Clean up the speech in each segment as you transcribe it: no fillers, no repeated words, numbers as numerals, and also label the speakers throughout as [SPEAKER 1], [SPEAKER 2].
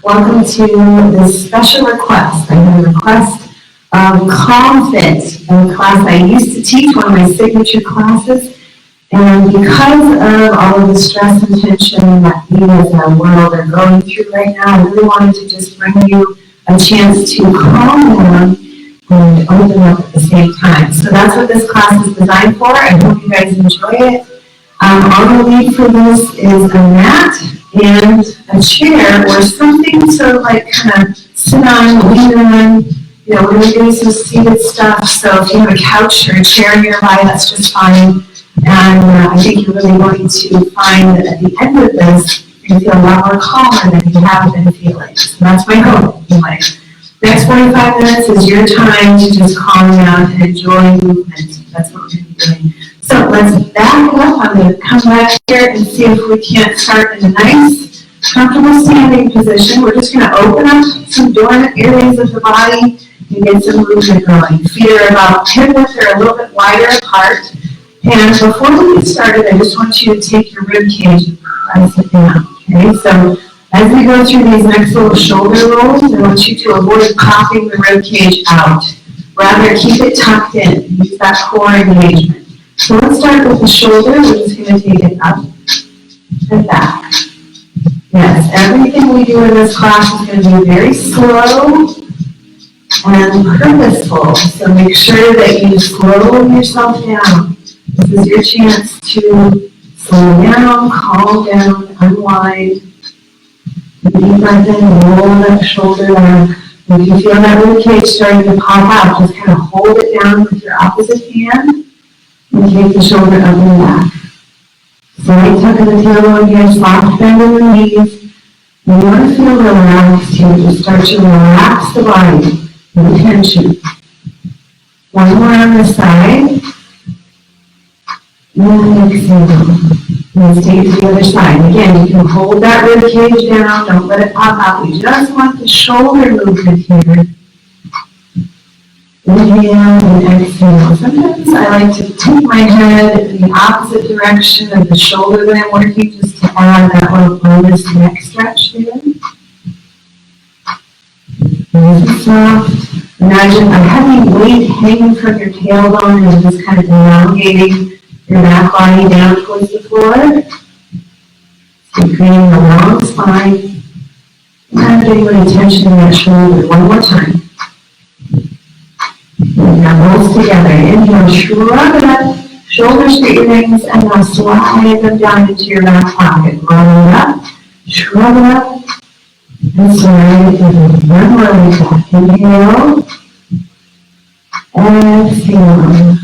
[SPEAKER 1] Welcome to this special request. I have a request of CalmFit, a class I used to teach, one of my signature classes. And because of all of the stress and tension that we as a world are going through right now, I really wanted to just bring you a chance to calm down and open up at the same time. So that's what this class is designed for. I hope you guys enjoy it. All we need for this is a mat and a chair or something to like kind of sit on, lean on. You know, we're going to do some seated stuff, so if you have a couch or a chair nearby, that's just fine. And I think you're really going to find that at the end of this, you're going to feel a lot more calmer than you have been feeling. So that's my hope. Anyway, next 45 minutes is your time to just calm down and enjoy movement. That's what we're going to be doing. So let's back up. I'm going to come back here and see if we can't start in a nice, comfortable standing position. We're just going to open up some dormant areas of the body and get some movement going. Feet are about hip width or a little bit wider apart. And before we get started, I just want you to take your rib cage and press it down. Okay, so as we go through these next little shoulder rolls, I want you to avoid popping the rib cage out. Rather, keep it tucked in. Use that core engagement. So let's start with the shoulder. We're just going to take it up and back. Yes, everything we do in this class is going to be very slow and purposeful. So make sure that you slow yourself down. This is your chance to slow down, calm down, unwind. Deep breath in, roll that shoulder down. If you feel that rib cage starting to pop out, just kind of hold it down with your opposite hand and take the shoulder up and back. Slight tuck of the tailbone here, soft bend in the knees. You want to feel relaxed here. Just start to relax the body, no tension. One more on this side. And exhale. Let's take it to the other side. Again, you can hold that rib cage down. Don't let it pop out. We just want the shoulder movement here. Inhale and exhale. Sometimes I like to tip my head in the opposite direction of the shoulder that I'm working, just to add that little bonus neck stretch there. Nice and soft. Imagine a heavy weight hanging from your tailbone and just kind of elongating your back body down towards the floor. So creating a long spine. And getting any tension in that shoulder. One more time. Now rolls together. Inhale, shrug it up. Shoulders to earrings, and now slide them down into your back pocket. Roll it up. Shrug it up. And slide it in. One more like that. Inhale. Exhale.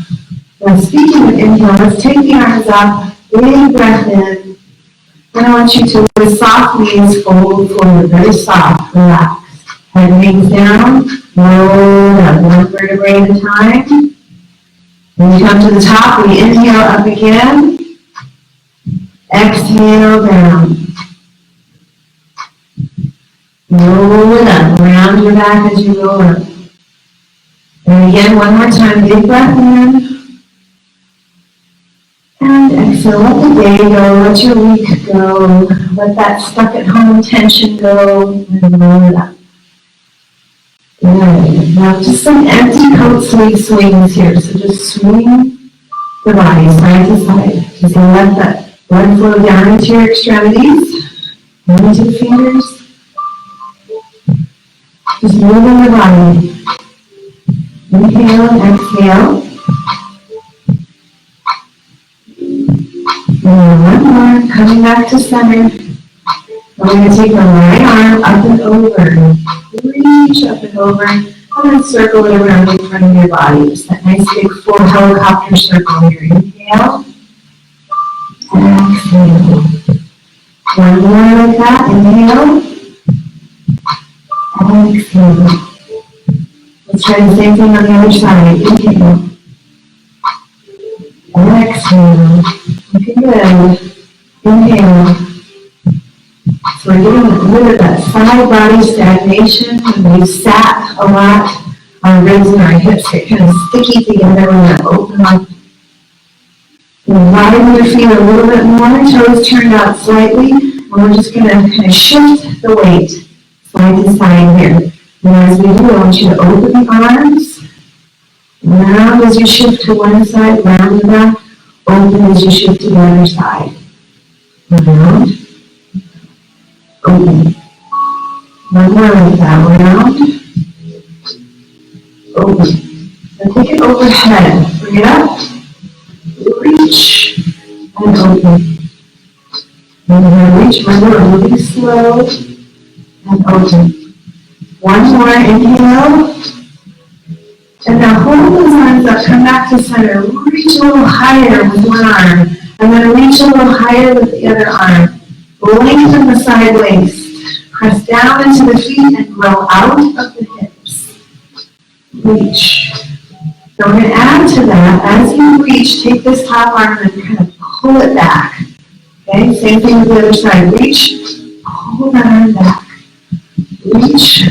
[SPEAKER 1] Now, speaking of inhale, let's take the arms up, big breath in. Then I want you to, with soft knees, fold forward, very soft, relax. Head hangs down, roll up, one vertebrae at a time. When you come to the top, we inhale up again. Exhale down. Roll it up, round your back as you roll up. And again, one more time, big breath in. And exhale, let the day go, let your week go, let that stuck at home tension go, and roll it up. Good. Now just some empty coat sleeve swings here, so just swing the body side to side. Just let that blood flow down into your extremities, into the fingers. Just moving the body. Inhale and exhale. And one more, coming back to center. We're going to take the right arm up and over. Reach up and over. And then circle it around in front of your body. Just that nice big full helicopter circle here. Inhale. Exhale. One more like that. Inhale. And exhale. Let's try the same thing on the other side. Inhale. And exhale. Looking good. Inhale. So we're getting rid of that side body stagnation. When we've sat a lot, our ribs and our hips get kind of sticky together when they open up. Widen your feet a little bit more, toes turned out slightly. we're just going to kind of shift the weight side to side here. And as we do, I want you to open the arms. Round as you shift to one side, round the back. Open as you shift to the other side. Round. Open. One more like that. Round. Open. Now take it overhead. Bring it up. Reach. And open. And then reach. Remember, we're moving slow. And open. One more. Inhale. And now hold those arms up, come back to center, reach a little higher with one arm, and then reach a little higher with the other arm. Lengthen the side waist, press down into the feet and grow out of the hips. Reach. So we're going to add to that, as you reach, take this top arm and kind of pull it back. Okay, same thing with the other side. Reach, pull that arm back. Reach,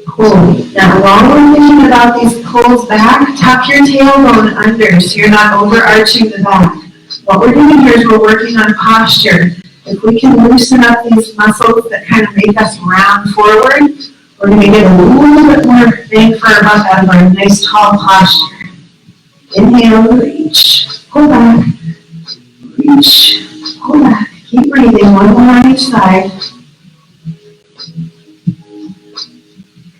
[SPEAKER 1] pull. Now, while we're thinking about these pulls back, tuck your tailbone under so you're not overarching the back. What we're doing here is we're working on posture. If we can loosen up these muscles that kind of make us round forward, we're going to get a little bit more bang for our buck out of our nice tall posture. Inhale, reach, pull back, reach, pull back. Keep breathing, one more on each side.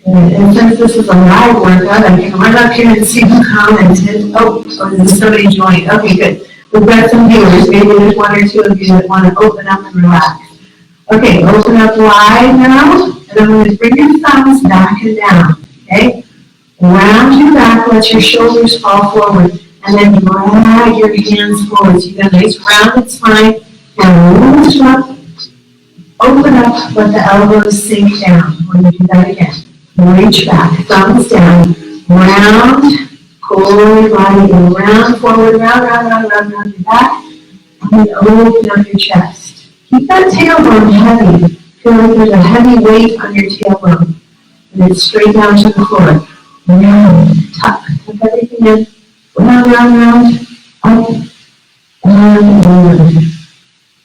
[SPEAKER 1] And since this is a live workout, I can run up here and see who commented. Oh, there's somebody joined. Okay, good. We've got some viewers. Maybe there's one or two of you that want to open up and relax. Okay, open up wide now. And I'm going to bring your thumbs back and down. Okay? Round your back, let your shoulders fall forward. And then drag your hands forward. So you got a nice rounded spine. And lift up. Open up, let the elbows sink down. We're going to do that again. Reach back, thumbs down, round, pull your body in, round, forward, round your back, and then open up your chest. Keep that tailbone heavy. Feel like there's a heavy weight on your tailbone. And it's straight down to the floor. Round, tuck everything in, round, up, and over.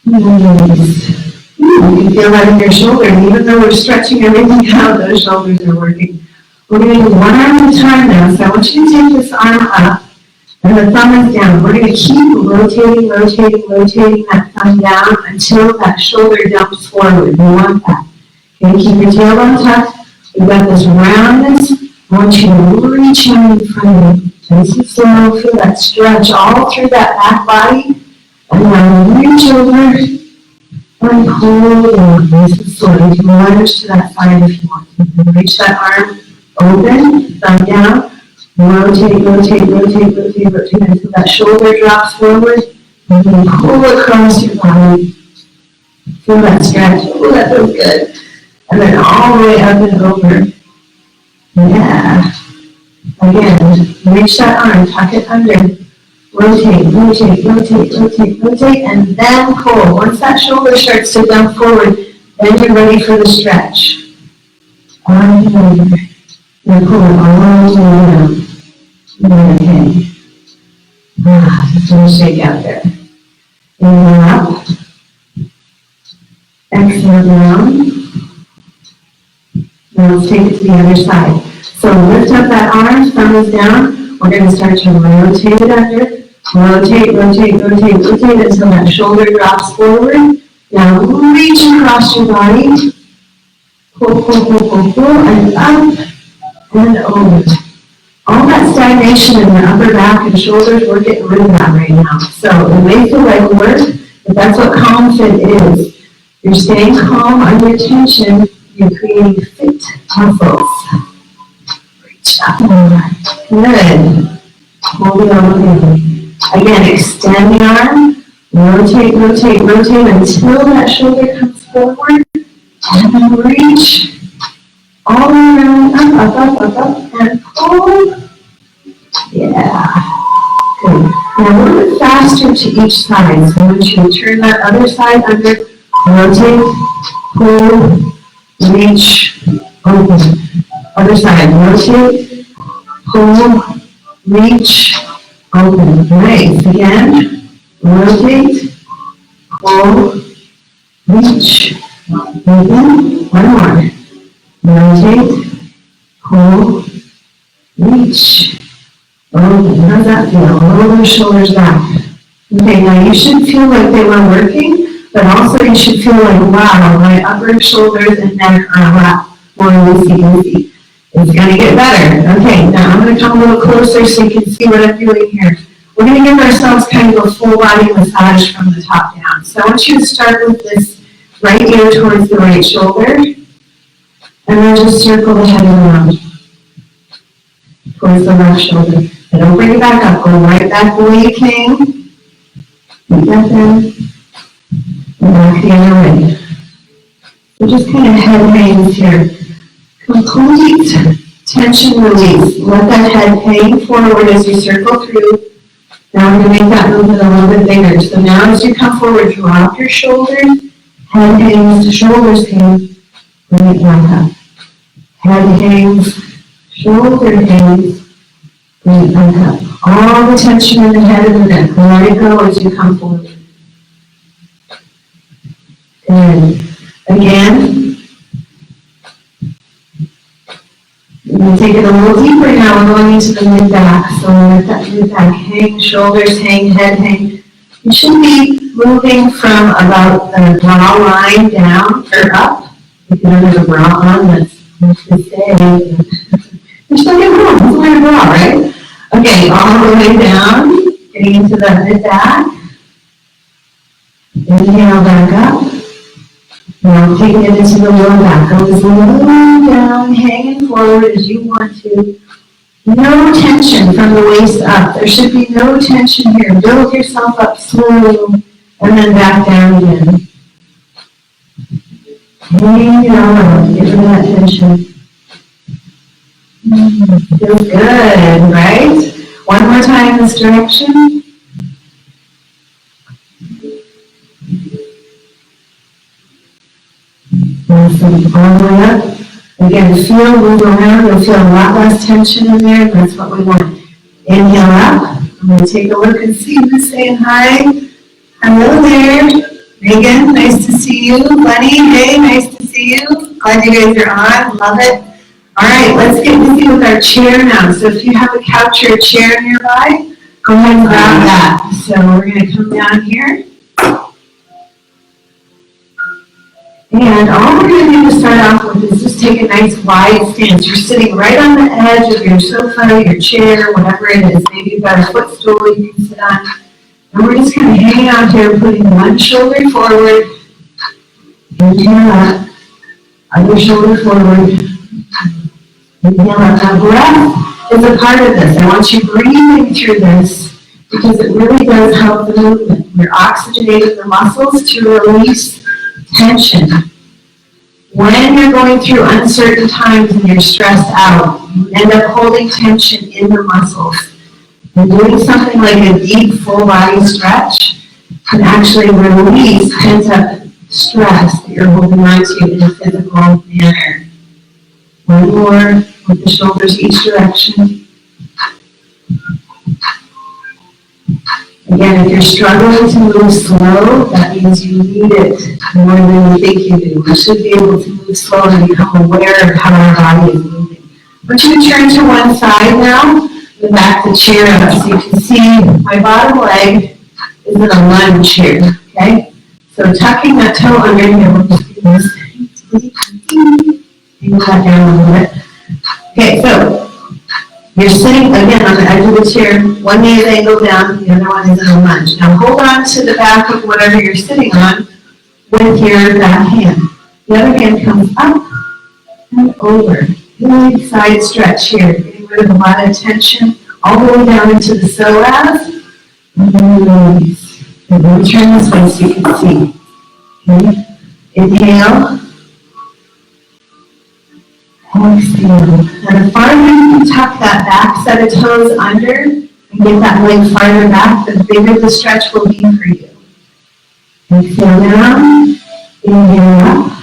[SPEAKER 1] Nice. You can feel that in your shoulder, and even though we're stretching everything out, those shoulders are working. We're going to do one arm at a time now, so I want you to take this arm up, and the thumb is down. We're going to keep rotating that thumb down until that shoulder dumps forward. We want that. Okay, keep your tailbone tucked. We've got this roundness. I want you to reach out in front of you. Nice and slow, feel that stretch all through that back body, and now reach over. And pull down, nice and slow. You can lunge to that side if you want. You can reach that arm, open, thumb down, rotate until that shoulder drops forward, and then pull across your body. Feel that stretch. Oh, that feels good. And then all the way up and over. Yeah. Again, reach that arm, tuck it under. Rotate, and then pull. Once that shoulder starts to dump forward, then you're ready for the stretch. On and over. And pull it all the way down. Okay. Just going to shake out there. Inhale up. Exhale down. Now let's take it to the other side. So lift up that arm, thumb is down. We're going to start to rotate it under. Rotate until that shoulder drops forward. Now reach across your body. Pull, and up and over. All that stagnation in the upper back and shoulders, we're getting rid of that right now. So it may feel like work, but that's what CalmFit is. You're staying calm under tension. You're creating fit muscles. Reach up and over. Good. Hold it over. Again, extend the arm, rotate until that shoulder comes forward, and then reach all the way around, up, and pull. Yeah. Good. Now a little bit faster to each side, so I want you to turn that other side under, rotate, pull, reach, open. Other side, rotate, pull, reach, open. Nice. Again, rotate, pull, reach, again, one more, rotate, pull, reach, open. How's that feel? Roll the shoulders back. Okay, now you should feel like they were working, but also you should feel like, wow, my upper shoulders and neck are a lot more loosey-goosey. It's going to get better. Okay, now I'm going to come a little closer so you can see what I'm doing here. We're going to give ourselves kind of a full body massage from the top down. So I want you to start with this right ear towards the right shoulder, and then just circle the head around towards the left shoulder. And don't bring it back up. Go right back the way you came. Keep that in. And back the other way. So just kind of head hangs here. Complete tension release. Let that head hang forward as you circle through. Now we're going to make that movement a little bit bigger. So now as you come forward, drop your shoulders. Head hangs, shoulders hang. Bring it back up. Head hangs, shoulder hangs. Bring it back up. All the tension in the head and the neck. Let it go as you come forward. Good. Again. We're going to take it a little deeper now. We're going into the mid-back. So let that mid-back hang, shoulders hang, head hang. You should be moving from about the brow line down or up. If you don't have a bra on, that's to say. You're still getting home. That's the way to bra, right? Okay, all the way down, getting into the mid-back. Inhale back up. Now taking it into the lower back. Go as low down, hanging forward as you want to. No tension from the waist up. There should be no tension here. Build yourself up slowly and then back down again. Hang it all out. Get rid of that tension. Feels good, right? One more time this direction. Awesome. All the way up. Again, move around. You'll feel a lot less tension in there. That's what we want. Inhale up. I'm going to take a look and see who's saying hi. Hello there. Megan, nice to see you. Lenny, hey, nice to see you. Glad you guys are on. Love it. All right, let's get busy with our chair now. So if you have a couch or a chair nearby, go ahead and grab that. So we're going to come down here. And all we're going to do to start off with is just take a nice wide stance. You're sitting right on the edge of your sofa, your chair, whatever it is. Maybe you've got a footstool you can sit on. And we're just kind of hanging out here, putting one shoulder forward. Inhale up. Other shoulder forward. Inhale up. Now breath is a part of this. I want you breathing through this because it really does help the movement. We're oxygenating the muscles to release tension. When you're going through uncertain times and you're stressed out, you end up holding tension in the muscles. And doing something like a deep full body stretch can actually release pent-up stress that you're holding on to in a physical manner. One more with the shoulders each direction. Again, if you're struggling to move slow, that means you need it more than you think you do. We should be able to move slow and become aware of how our body is moving. I want you to turn to one side now, and back the chair up. So you can see my bottom leg is in a lunge here, okay? So tucking that toe under here, we'll just do this. Angle that down a little bit. Okay, so you're sitting, again, on the edge of the chair. One knee is angled down, the other one is in a lunge. Now hold on to the back of whatever you're sitting on with your back hand. The other hand comes up and over. Big side stretch here. Getting rid of a lot of tension all the way down into the psoas. And then release. And then turn this way so you can see. Okay. Inhale. Exhale. Now the farther you can tuck that back set of toes under and get that leg farther back, the bigger the stretch will be for you. Exhale down. Inhale up.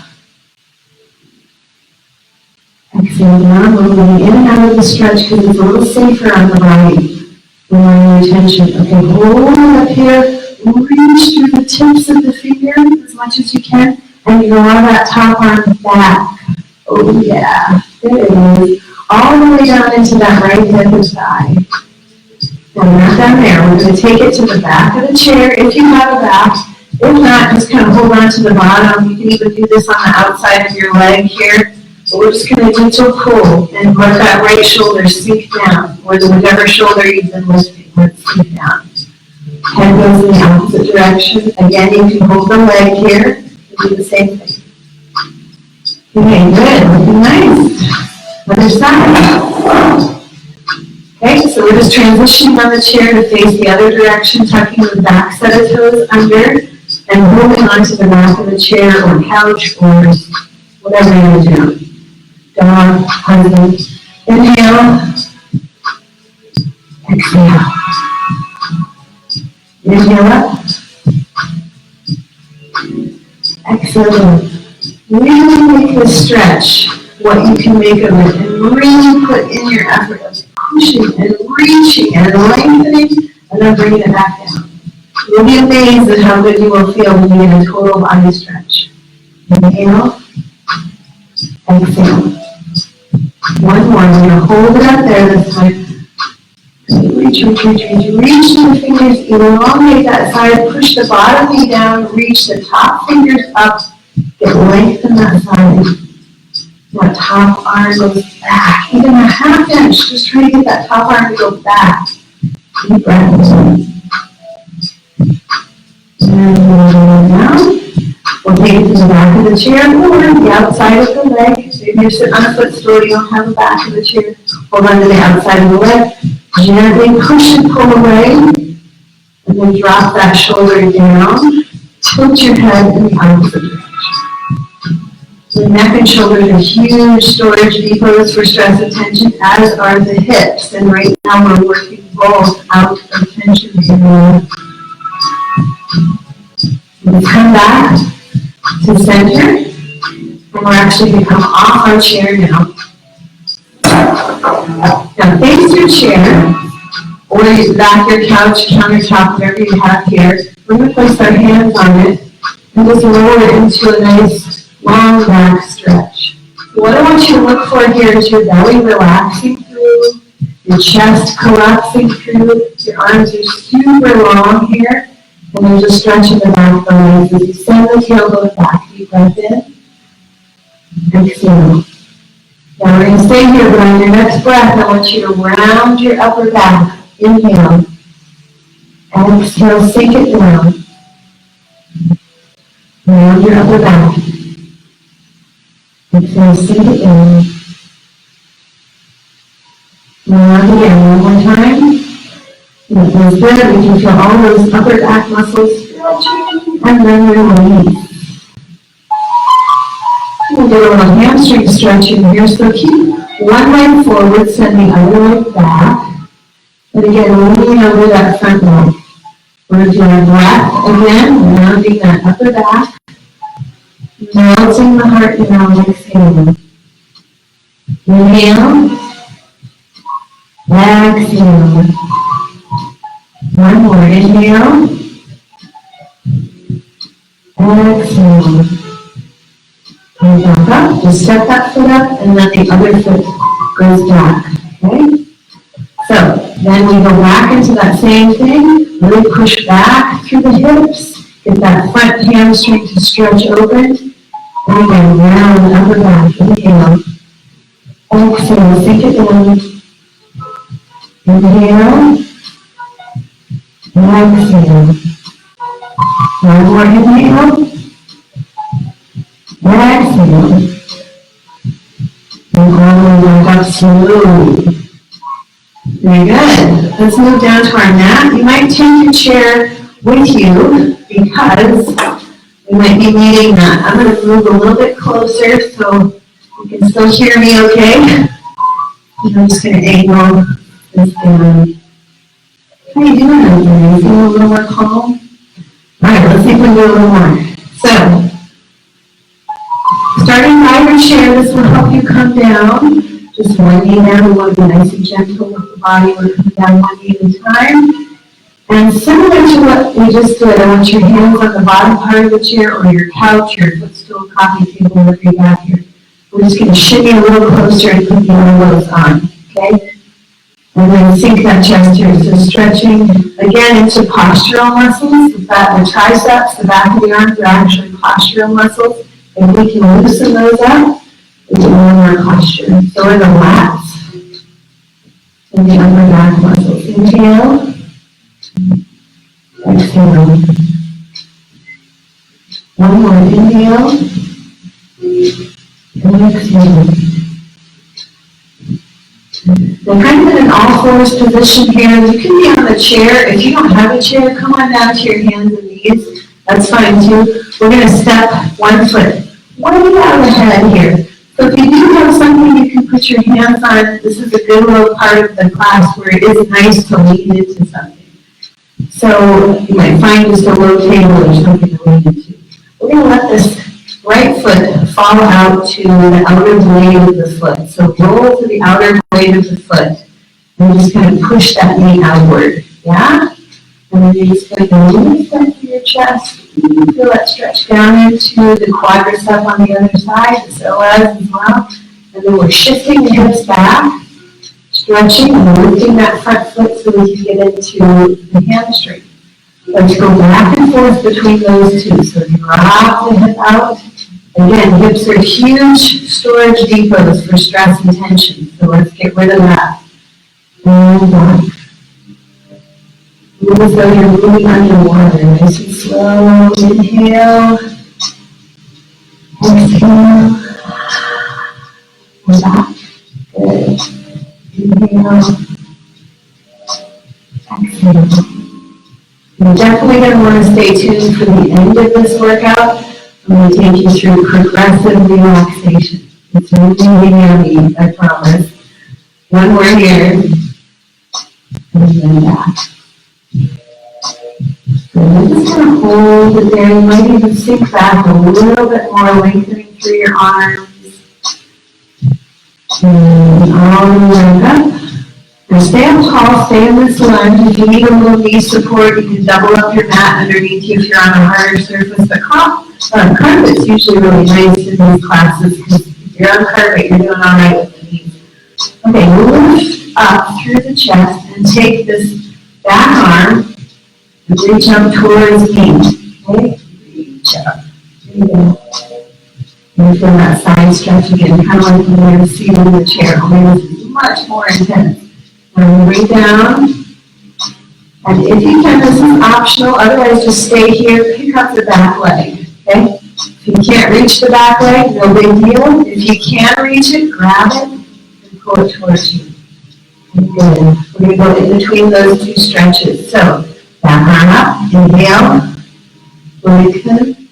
[SPEAKER 1] Exhale down, moving in and out of the stretch because it's a little safer on the body. Lowering your tension. Okay, hold up here. Reach through the tips of the fingers as much as you can. draw that top arm back. Oh yeah, there it is. All the way down into that right hip and thigh. Now not down there. We're going to take it to the back of the chair if you have a back. If not, just kind of hold on to the bottom. You can even do this on the outside of your leg here. So we're just going to gentle pull and let that right shoulder sink down, or whichever shoulder you've been lifting, let's sink down. Head goes in the opposite direction. Again, you can hold the leg here and do the same thing. Okay, good. Looking nice. Other side. Okay, so we're just transitioning on the chair to face the other direction, tucking the back set of toes under and holding onto the back of the chair or couch or whatever you're going to do. Dog, husband. Inhale. Exhale. Inhale up. Exhale. Really make this stretch what you can make of it, and really put in your effort of pushing and reaching and lengthening, and then bringing it back down. You'll be amazed at how good you will feel when you get a total body stretch. Inhale. Exhale. One more. We're going to hold it up there this time. Reach, reach, reach, reach. Reach the fingers, elongate that side, push the bottom knee down, reach the top fingers up, get length in that side. That top arm goes back, even a half inch. Just try to get that top arm to go back. Deep breath. And down. We'll take it to the back of the chair or the outside of the leg. Maybe you're sitting on a footstool, you don't have the back of the chair. Hold on to the outside of the leg. Gently push and pull away. And then drop that shoulder down. Tilt your head in the opposite direction. The neck and shoulders are huge storage depots for stress and tension, as are the hips. And right now we're working both out of tension area. We'll come back to center, and we're actually going to come off our chair now. Now face your chair, or you back your couch, countertop, whatever you have here. We're going to place our hands on it and just lower it into a nice long back stretch. What I want you to look for here is your belly relaxing through, your chest collapsing through, your arms are super long here, and there's a stretch in the back of the legs. As you send the tailbone back, deep breath in, exhale. Now we're going to stay here, but on your next breath, I want you to round your upper back. Inhale. Exhale, sink it down. Round your upper back. Exhale, sink it down. Round again, one more time. That feels good. We can feel all those upper back muscles stretching, and then release. We'll do a little hamstring stretching here, so keep one leg forward, send the other leg back. And again, leaning over that front leg. We're going to do our breath again, rounding that upper back. Melting the heart down, exhaling. Inhale. Exhale. One more. Inhale. Exhale. And back up. Just step that foot up, and then the other foot goes back. Okay? So, then we go back into that same thing. Really push back through the hips. Get that front hamstring to stretch open. And again, round the upper back. Inhale. Exhale. Sink it down. Inhale. Exhale. One more inhale. Exhale. And all the way back up slowly. Very good. Let's move down to our mat. You might take your chair with you because we might be needing that. I'm going to move a little bit closer so you can still hear me okay. And I'm just going to angle this down. How are you doing out there? Are you feeling a little more calm? Alright, let's see if we can do a little more. So, starting by your chair, this will help you come down. Just one knee down. We want to be nice and gentle with the body. We're coming down one knee at a time. And similar to what we just did, I want your hands on the bottom part of the chair or your couch, your footstool, coffee table, whatever you got here. We're just going to shimmy a little closer and put the elbows on, okay? And then sink that chest here. So stretching, again, into postural muscles. The triceps, the back of the arms are actually postural muscles. If we can loosen those up, we get more posture. So are the lats and the upper back muscles. Inhale. Exhale. One more. Inhale. And exhale. We're kind of in an all-fours position here. You can be on the chair. If you don't have a chair, come on down to your hands and knees. That's fine too. We're going to step one foot way out ahead here. So if you do have something you can put your hands on, this is a good little part of the class where it is nice to lean into something. So you might find just a low table or something to lean into. We're going to let this right foot fall out to the outer blade of the foot. So roll to the outer blade of the foot and just kind of push that knee outward. Yeah? And then you're just going to lift up to your chest. You feel that stretch down into the quadricep on the other side, the psoas as well. And then we're shifting the hips back, stretching and lifting that front foot so we can get into the hamstring. Let's go back and forth between those two. So drop the hip out. Again, hips are huge storage depots for stress and tension. So let's get rid of that. And back. Move as though you're moving underwater. Nice and slow. Inhale. Exhale. And back. Good. Inhale. Exhale. You're definitely going to want to stay tuned for the end of this workout. I'm going to take you through progressive relaxation. It's really yummy, I promise. One more here. And then back. So you're just going to hold it there. You might even sink back a little bit more, lengthening through your arms. And all the way up. Now stay up tall, stay in this lunge. If you need a little knee support, you can double up your mat underneath you if you're on a harder surface. But carpet's usually really nice in these classes because if you're on carpet, you're doing all right with the knees. Okay, lift up through the chest and take this back arm and reach up towards me. Okay, reach up. There you go. And feel that side stretch again, kind of like when you're seated in the chair, only this is much more intense. And bring down, and if you can, this is optional, otherwise just stay here, pick up the back leg, okay? If you can't reach the back leg, no big deal. If you can reach it, grab it and pull it towards you. And good. We're going to go in between those two stretches. So, back arm up, inhale, lengthen,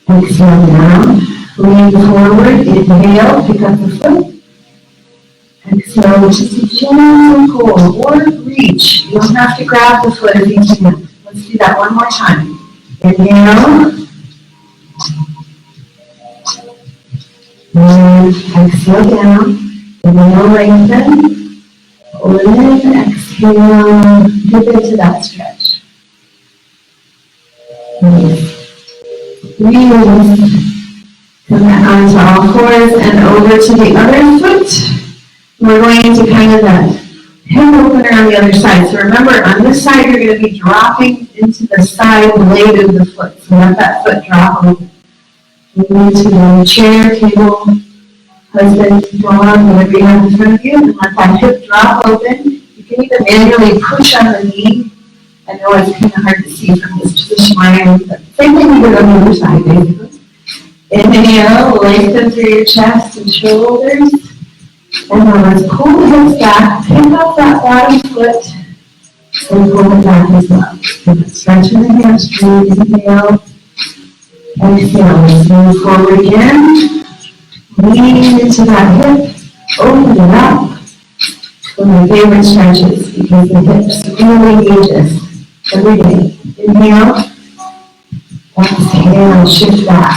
[SPEAKER 1] exhale down, lean forward, inhale, pick up the foot. Exhale, just a gentle pull or reach. You don't have to grab the foot if you can. Let's do that one more time. Inhale. And exhale down. Inhale, lengthen. Pull it in. Exhale. Dip into that stretch. Release. Come back onto all fours and over to the other foot. We're going to kind of that hip opener on the other side. So remember, on this side, you're going to be dropping into the side blade of the foot. So let that foot drop open. Move into the chair, table, husband, dog, whatever you have in front of you, and let that hip drop open. You can even manually push on the knee. I know it's kind of hard to see from this position where I am, but same thing you do on the other side, basically. Inhale, lengthen through your chest and shoulders. And now let's pull the hips back, pick up that bottom foot, and pull it back as well. So stretching the hamstring, inhale, exhale. Let's move forward again. Lean into that hip, open it up. One of my favorite stretches because the hips really need this every day. Inhale, exhale, shift back.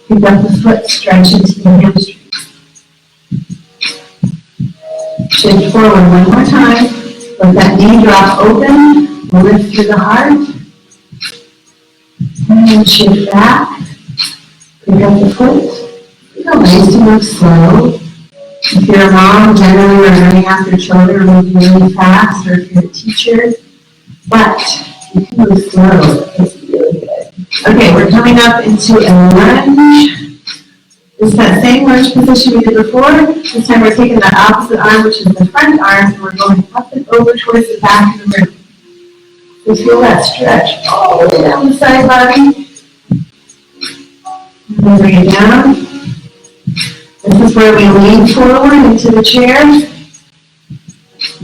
[SPEAKER 1] Pick up the foot, stretch into the hamstring. Shift forward one more time. Let that knee drop open. lift through the heart. And shift back. Pick up the foot. It's nice to move slow. If you're a mom, generally we're running after children, we're moving really fast, or if you're a teacher. But you can move slow. It's really good. Okay, we're coming up into a lunge. It's that same lunge position we did before. This time we're taking that opposite arm, which is the front arm, and we're going up and over towards the back of the room. So feel that stretch all the way down the side body. And then bring it down. This is where we lean forward into the chair.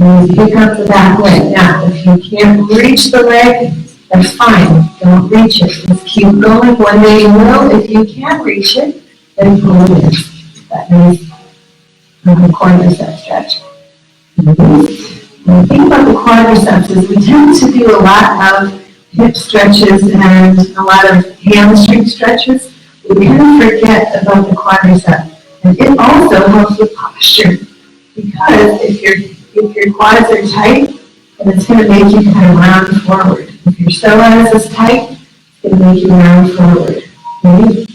[SPEAKER 1] And pick up the back leg. Now, if you can't reach the leg, that's fine. Don't reach it. Just keep going. One day you will. If you can't reach it, then pull it in. That means the quadricep stretch. When we think about the quadriceps, is we tend to do a lot of hip stretches and a lot of hamstring stretches. We kind of forget about the quadricep. And it also helps with posture. Because if your quads are tight, then it's going to make you kind of round forward. If your psoas is tight, it's going to make you round forward. Right?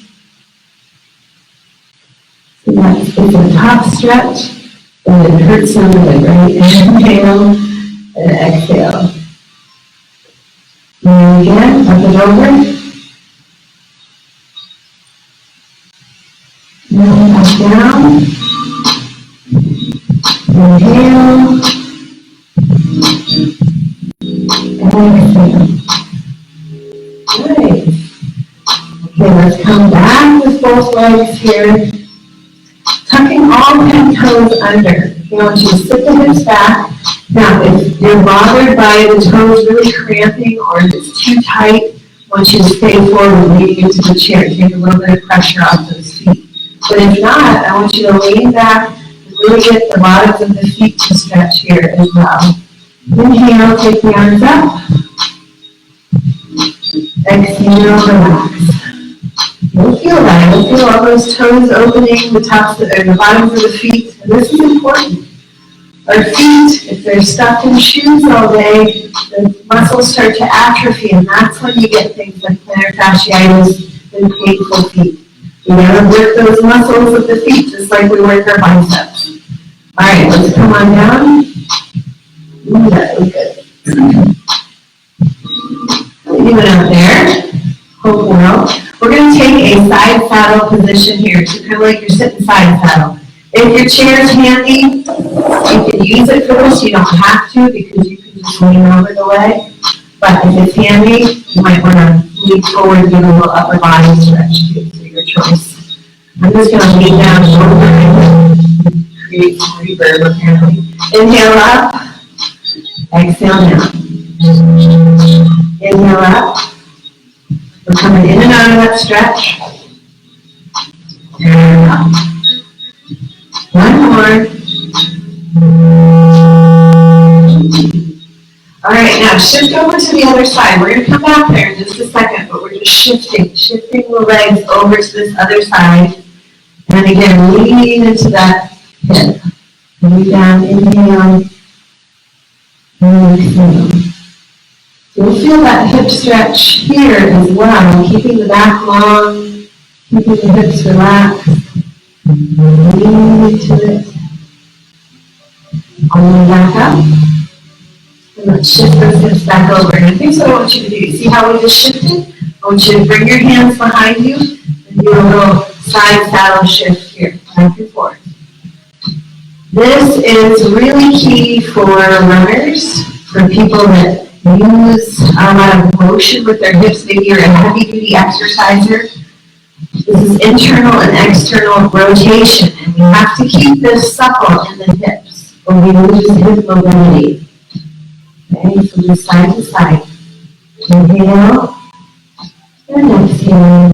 [SPEAKER 1] So that's a top stretch, and it hurts a little bit, right? Inhale and exhale. And again, up and over. And back down. Inhale. And exhale. Great. Okay, let's come back with both legs here. Tucking all 10 toes under. You want you to sit the hips back. Now, if you're bothered by the toes really cramping or if it's too tight, I want you to stay forward, leaning into the chair. Take a little bit of pressure off those feet. But if not, I want you to lean back and really get the bottoms of the feet to stretch here as well. Inhale, take the arms up. Exhale, relax. You'll feel that. You'll feel all those toes opening, the tops or the bottoms of the feet. And this is important. Our feet, if they're stuck in shoes all day, the muscles start to atrophy, and that's when you get things like plantar fasciitis and painful feet. We gotta work those muscles of the feet just like we work our biceps. All right, let's come on down. Ooh, that was good. How are you doing out there? Hope well. We're going to take a side saddle position here, so kind of like you're sitting side saddle. If your chair is handy, you can use it for this. You don't have to because you can just lean over the leg. But if it's handy, you might want to lean forward and do a little upper body stretch too, so your choice. I'm just going to lean down over and create some reverb apparently. Inhale up, exhale down. Inhale up. We're coming in and out of that stretch. And up. One more. All right, now shift over to the other side. We're going to come back there in just a second, but we're just shifting the legs over to this other side. And again, lean into that hip. Lean down, inhale, and exhale. You'll feel that hip stretch here as well, keeping the back long, keeping the hips relaxed. Lean into it. All the way back up. And let's shift those hips back over. And I think so I want you to do. See how we just shifted? I want you to bring your hands behind you and do a little side saddle shift here, back and forth. This is really key for runners, for people that use a lot of motion with their hips. Maybe you're a heavy-duty exerciser. This is internal and external rotation, and we have to keep this supple in the hips, or we lose hip mobility. Okay, so just side to side. Inhale, and exhale.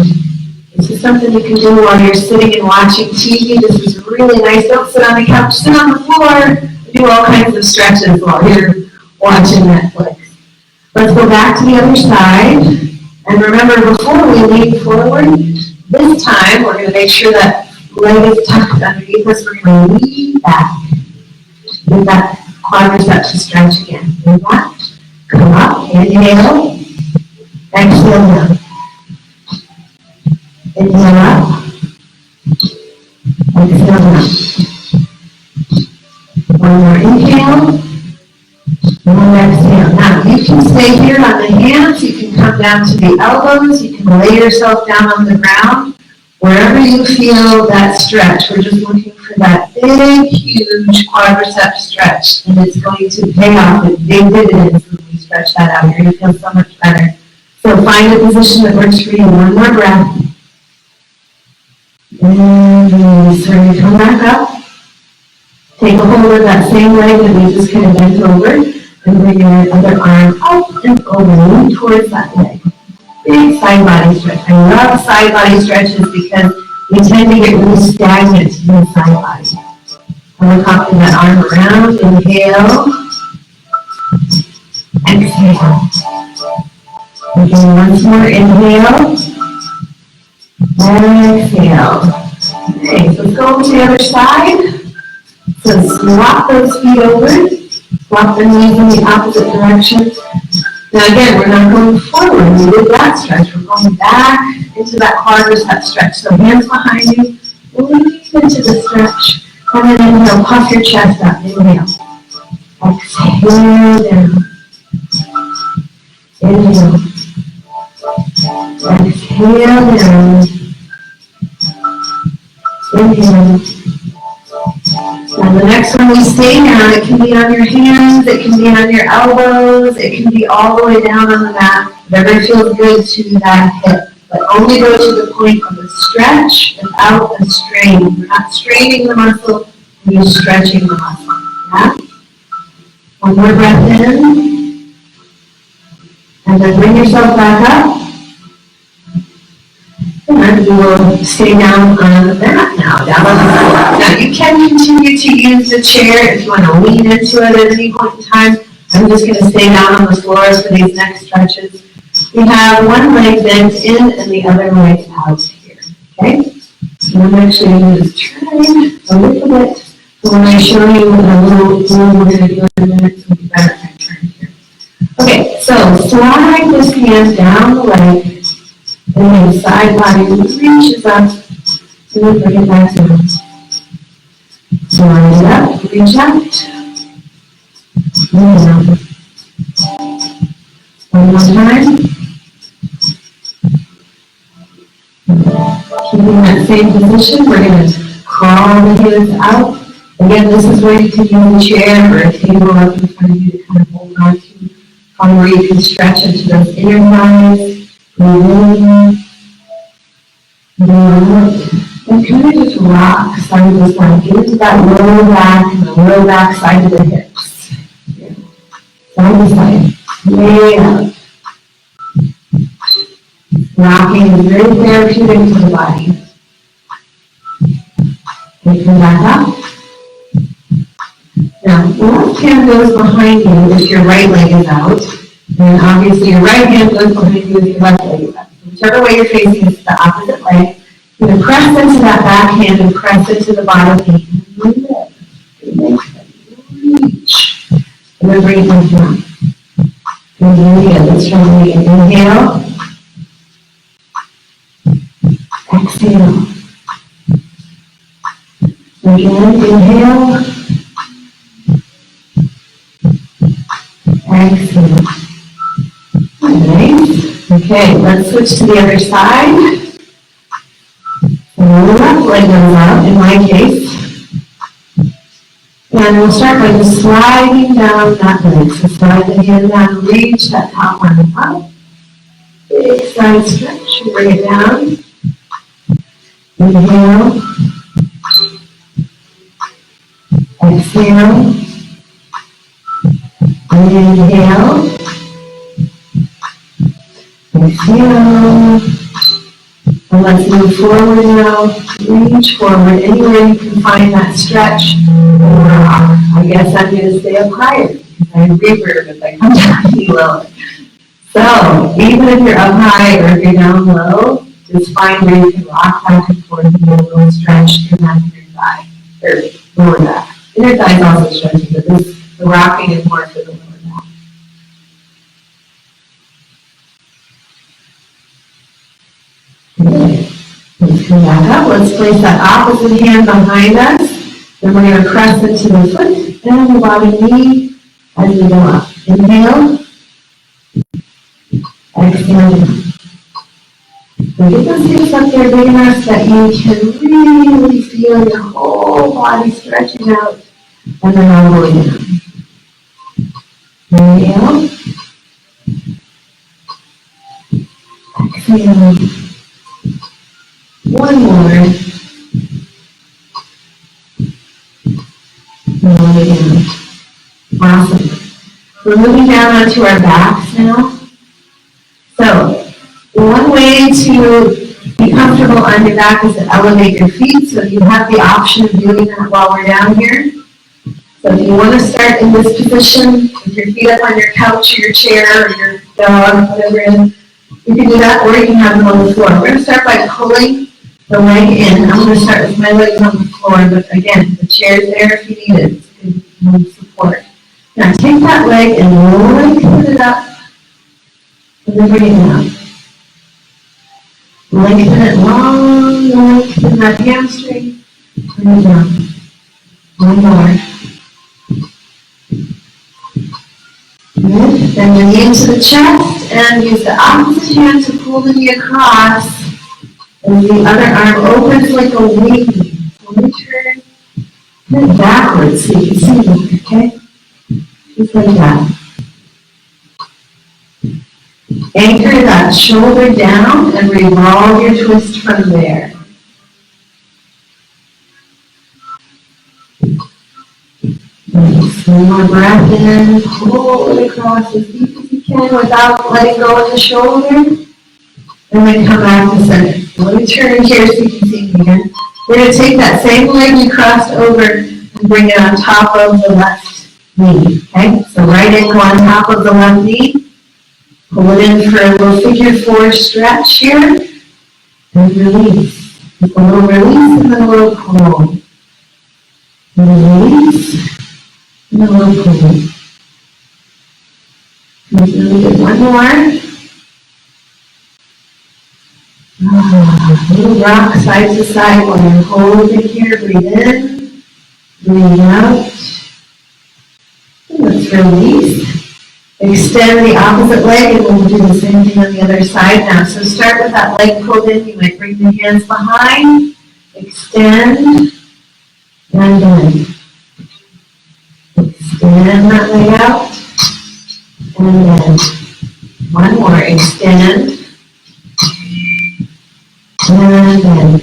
[SPEAKER 1] This is something you can do while you're sitting and watching TV. This is really nice. Don't sit on the couch, sit on the floor. Do all kinds of stretches while you're watching Netflix. Let's go back to the other side. And remember, before we lean forward, this time we're going to make sure that leg is tucked underneath us. We're going to lean back. Get that quadricep to stretch again. Lean back. Come up, inhale, exhale down. Inhale up, exhale down. One more inhale, one more exhale. Now you can stay here on the hands, you can come down to the elbows, you can lay yourself down on the ground. Wherever you feel that stretch, we're just looking for that big, huge quadricep stretch, and it's going to pay off with big dividends when we stretch that out. You're going to feel so much better. So find a position that works for you. One more breath. And release. We're going to come back up. Take a hold of that same leg that we just kind of bent over, and bring your other arm up and over towards that leg. Big side body stretch. I love side body stretches because we tend to get really stagnant in the side body. And we're popping that arm around. Inhale. Exhale. Again, once more. Inhale. Exhale. Okay, so let's go over to the other side. So swap those feet over. Swap the knees in the opposite direction. Now again, we're not going forward. We did that stretch. We're going back into that quadricep stretch. So hands behind you, lean into the stretch. And then inhale, puff your chest up. Inhale. Exhale down. Inhale. Exhale down. Inhale. Now the next one we stay down, it can be on your hands, it can be on your elbows, it can be all the way down on the mat, whatever feels good to that hip. But only go to the point of the stretch without the strain. You're not straining the muscle, you're stretching the muscle. Yeah? One more breath in. And then bring yourself back up. And you will stay down on the mat now, down on the floor. Now you can continue to use the chair if you want to lean into it at any point in time. I'm just going to stay down on the floor for these next stretches. We have one leg bent in and the other leg out here. Okay? So I'm actually going to just turn a little bit. So when I show you a little move we're going to do in a minute, so it'll be better if I turn here. Okay, so slide this hand down the leg. And then side body reaches up, and then bring it back down. Slide it up, reach out, and down. One more time. Keeping that same position, we're going to crawl the hands out. Again, this is where you can use a chair or a table up in front of you to kind of hold on to, from where you can stretch into those inner thighs. And kind of just rock side to side. Get into that low back and the low back side of the hips. Yeah. Side to side. Way up. Rocking is very therapeutic for the body. Okay, come back up. Now, the left hand goes behind you if your right leg is out. And obviously your right hand goes behind you if your left leg is up. Whichever way you're facing is the opposite leg. You're going to press into that back hand and press into the bottom knee. Reach. And then bring it down. Inhale, let's try it again. Inhale. Exhale. Again, inhale. Exhale. Nice. Okay, let's switch to the other side. And the left leg goes out, in my case. And we'll start by just sliding down that leg. So slide the hand down, reach that top arm up. Big side stretch, bring it down. Inhale. Exhale. Inhale. Exhale. And let's move forward now. Reach forward anywhere you can find that stretch. I guess I'm going to stay up higher because I reverb if I come down low. So even if you're up high or if you're down low, just find where you can rock back and forth and do a little stretch in that inner thigh or lower back. Inner thigh is also stretching, but the rocking is more for the lower back. Come back up. Let's place that opposite hand behind us. Then we're going to press into the foot and the body knee as we go up. Inhale. Exhale. So get those hips up there big enough that you can really feel your whole body stretching out and then all the way down. Inhale. Exhale. One more. And all the way down. Awesome. We're moving down onto our backs now. So, one way to be comfortable on your back is to elevate your feet. So you have the option of doing that while we're down here. So if you want to start in this position with your feet up on your couch or your chair or your dog, whatever it is, you can do that, or you can have them on the floor. We're going to start by pulling the leg in. I'm going to start with my legs on the floor, but again, the chair's there if you need it. It's good support. Now take that leg and lengthen it up, and then bring it down. Lengthen it long, lengthen that hamstring, bring it down. One more. Good. Then the knee into the chest, and use the opposite hand to pull the knee across, and the other arm opens like a wing. So let me turn it backwards so you can see me, okay? Just like that. Anchor that shoulder down and revolve your twist from there. Nice. One more breath in. Pull it across as deep as you can without letting go of the shoulder. And then come back to center. So let me turn here so you can see me again. We're going to take that same leg you crossed over and bring it on top of the left knee. Okay? So right ankle on top of the left knee. Pull it in for a little figure four stretch here. And release. Take a little release and then a little pull. Release. And a little pull. Really good. One more. Little rock side to side while you're holding here. Breathe in. Breathe out. And let's release. Extend the opposite leg and we'll do the same thing on the other side now. So start with that leg pulled in. You might bring the hands behind. Extend. And bend. Extend that leg out. And bend. One more. Extend. And bend.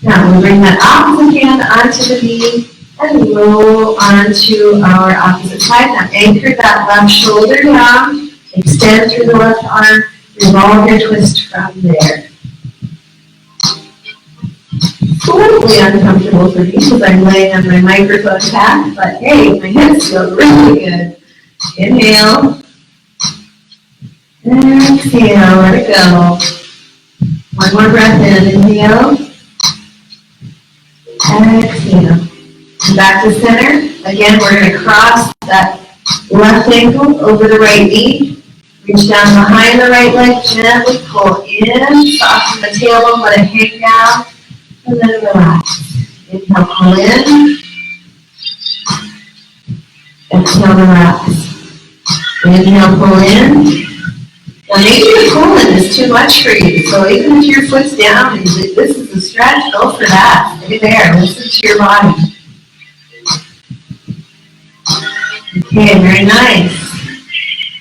[SPEAKER 1] Now we'll bring that opposite hand onto the knee. And roll onto our opposite side. Now anchor that left shoulder down, extend through the left arm, revolve your twist from there. Slightly uncomfortable for me because I'm laying on my microphone pad, but hey, my hips feel really good. Inhale. Exhale, let it go. One more breath in, inhale. Exhale. Back to center. Again, we're going to cross that left ankle over the right knee. Reach down behind the right leg, gently pull in, soften the tailbone, let it hang down, and then relax. Inhale, pull in. Exhale, relax. Inhale, pull in. Now maybe the pulling is too much for you, so even if your foot's down and this is a stretch, go for that. Stay there. Listen to your body. Okay, very nice.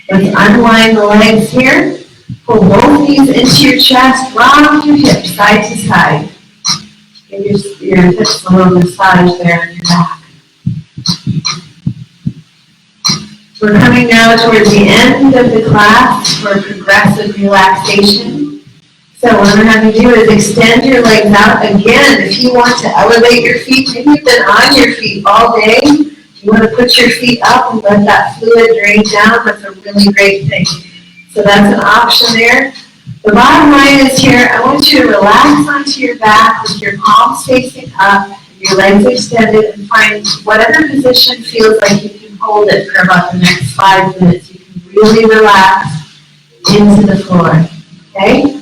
[SPEAKER 1] Let's unwind the legs here. Pull both knees into your chest. Rock your hips side to side. Give your hips a little massage there on your back. We're coming now towards the end of the class for progressive relaxation. So what I'm going to do is extend your legs out. Again, if you want to elevate your feet, maybe you've been on your feet all day. You want to put your feet up and let that fluid drain down. That's a really great thing. So that's an option there. The bottom line is here, I want you to relax onto your back with your palms facing up, your legs extended, and find whatever position feels like you can hold it for about the next 5 minutes. You can really relax into the floor. Okay?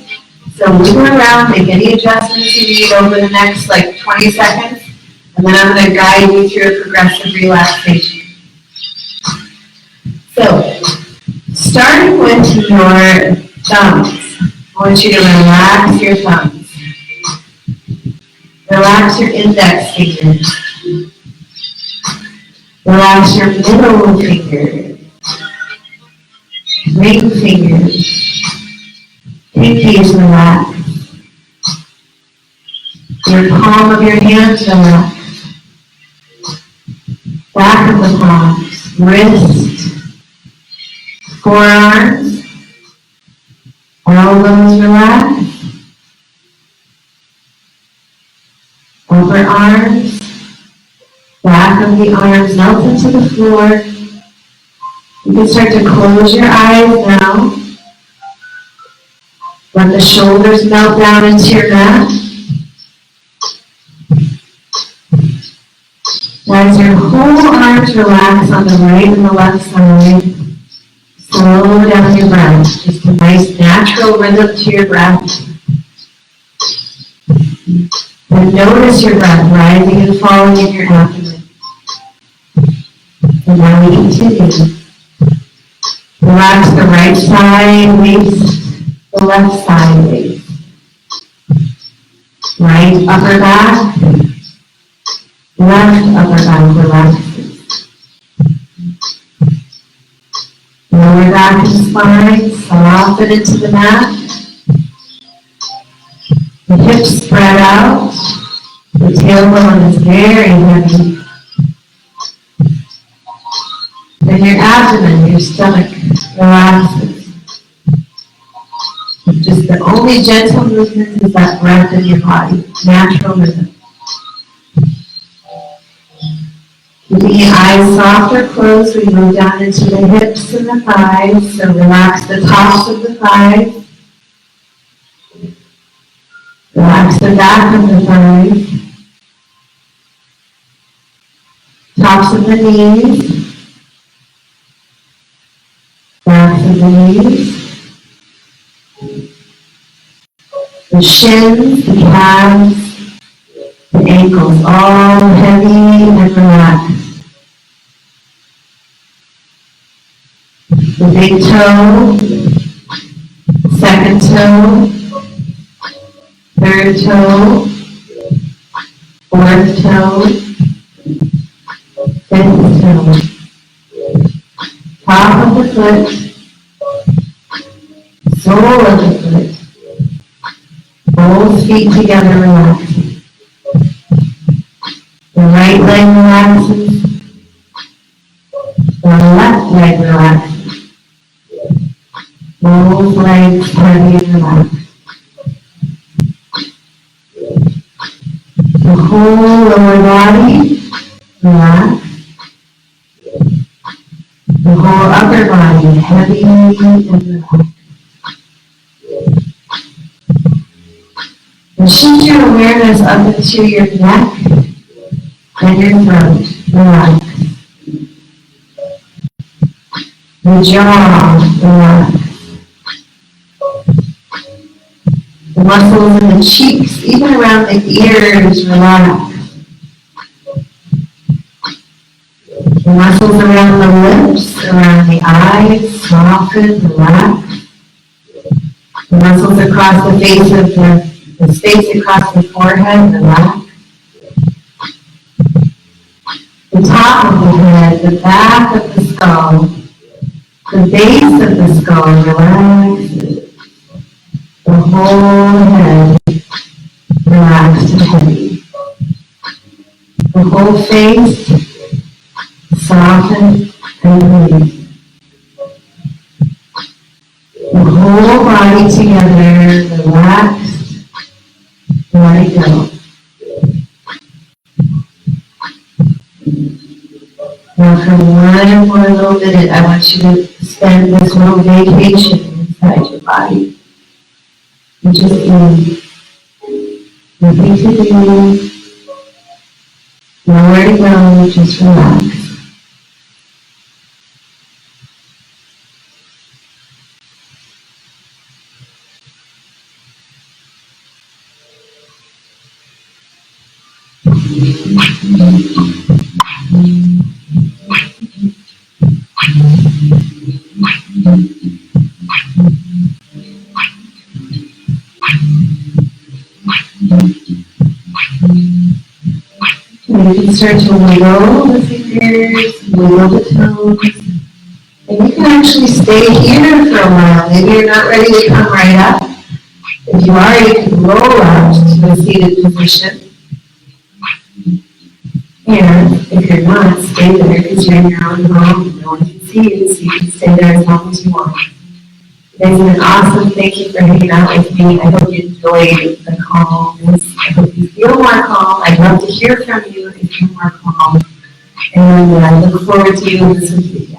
[SPEAKER 1] So So wiggle around, make any adjustments you need over the next 20 seconds, and then I'm going to guide you through a progressive relaxation. So, starting with your thumbs, I want you to relax your thumbs. Relax your index fingers. Relax your middle finger. Ring fingers. Pinkies relax. Your palm of your hands relax. Back of the palms. Wrist. Forearms. Elbows relax. Upper arms. Back of the arms melt into the floor. You can start to close your eyes now. Let the shoulders melt down into your mat. As your whole arms relax on the right and the left side, slow down your breath. Just a nice natural rhythm to your breath. And notice your breath rising and falling in your abdomen. And now we continue. Relax the right side waist, the left side waist. Right upper back, left upper back relaxes. Lower back and spine, soften into the mat. The hips spread out. The tailbone is very heavy. And your abdomen, your stomach relaxes. Just the only gentle movement is that breath in your body, natural rhythm. Keeping your eyes soft or closed, we move down into the hips and the thighs. So relax the tops of the thighs. Relax the back of the thighs. Tops of the knees. Backs of the knees. The shins, the calves, the ankles, all heavy and relaxed. The big toe, second toe, third toe, fourth toe, fifth toe. Top of the foot, sole of the foot. Both feet together relaxing. The right leg relaxes. The left leg relaxes. Both legs heavy and relaxed. The whole lower body relaxed. The whole upper body heavy and relaxed. And shift your awareness up into your neck and your throat. Relax. The jaw, relax. The muscles in the cheeks, even around the ears, relax. The muscles around the lips, around the eyes, soften, relax. The muscles across the face of the space across the forehead, relax. The top of the head, the back of the skull, the base of the skull relaxes. The whole head relaxed and heavy. The whole face softened and released. The whole body together relaxed. Let it go. Now for one more little minute, I want you to spend this little vacation inside your body. And just be nothing to do, nowhere to go, just relax. And you can start to wiggle the fingers, wiggle the toes. And you can actually stay here for a while. Maybe you're not ready to come right up. If you are, you can roll out to a seated position. And if you're not, stay there because you're in your own home and no one can see you, so you can stay there as long as you want. You guys have been awesome. Thank you for hanging out with me. I hope you enjoyed the calmness. I hope you feel more calm. I'd love to hear from you if you're more calm. And I look forward to doing this with you.